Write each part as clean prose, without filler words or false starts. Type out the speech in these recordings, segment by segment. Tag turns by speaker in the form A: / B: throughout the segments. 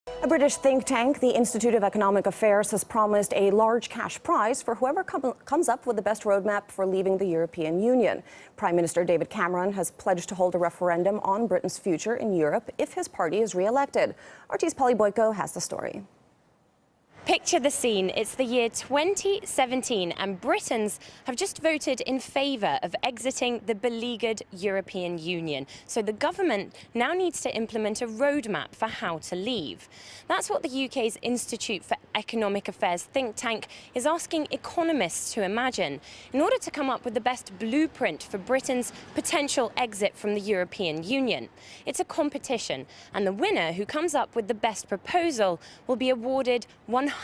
A: A British think tank, the Institute of Economic Affairs, has promised a large cash prize for whoever comes up with the best roadmap for leaving the European Union. Prime Minister David Cameron has pledged to hold a referendum on Britain's future in Europe if his party is re-elected. RT's Polly Boiko has the story.
B: Picture the scene. It's the year 2017 and Britons have just voted in favour of exiting the beleaguered European Union. So the government now needs to implement a roadmap for how to leave. That's what the UK's Institute for Economic Affairs think tank is asking economists to imagine in order to come up with the best blueprint for Britain's potential exit from the European Union. It's a competition and the winner who comes up with the best proposal will be awarded €100,000.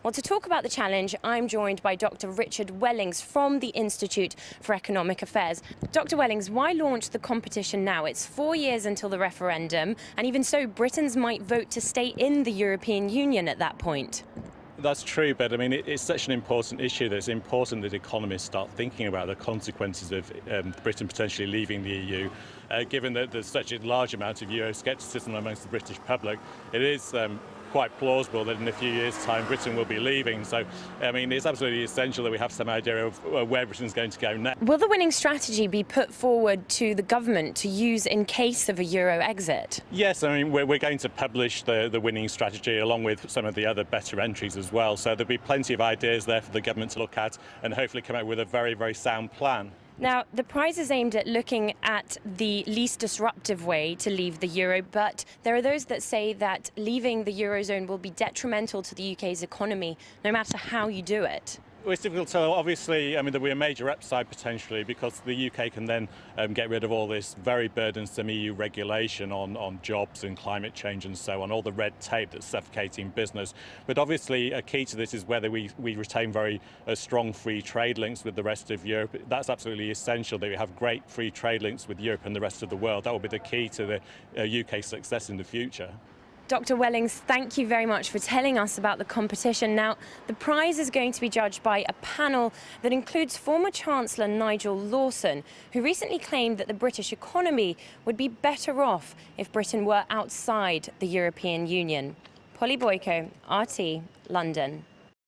B: Well, to talk about the challenge, I'm joined by Dr. Richard Wellings from the Institute for Economic Affairs. Dr. Wellings, why launch the competition now? It's 4 years until the referendum, and even so, Britons might vote to stay in the European Union at that point.
C: That's true, but I mean, it's such an important issue that it's important that economists start thinking about the consequences of Britain potentially leaving the EU. Given that there's such a large amount of Euroscepticism amongst the British public, it is quite plausible that in a few years' time Britain will be leaving. So, I mean, it's absolutely essential that we have some idea of where Britain's going to go next.
B: Will the winning strategy be put forward to the government to use in case of a Euro exit?
C: Yes, I mean, we're going to publish the winning strategy along with some of the other better entries as well. So there'll be plenty of ideas there for the government to look at and hopefully come up with a very, very sound plan.
B: Now, the prize is aimed at looking at the least disruptive way to leave the euro, but there are those that say that leaving the Eurozone will be detrimental to the UK's economy, no matter how you do it.
C: Well, it's difficult to tell. Obviously, I mean, there'll be a major upside potentially because the UK can then get rid of all this very burdensome EU regulation on jobs and climate change and so on, all the red tape that's suffocating business. But obviously, a key to this is whether we retain very strong free trade links with the rest of Europe. That's absolutely essential that we have great free trade links with Europe and the rest of the world. That will be the key to the UK success in the future.
B: Dr. Wellings, thank you very much for telling us about the competition. Now, the prize is going to be judged by a panel that includes former Chancellor Nigel Lawson, who recently claimed that the British economy would be better off if Britain were outside the European Union. Polly Boiko, RT, London.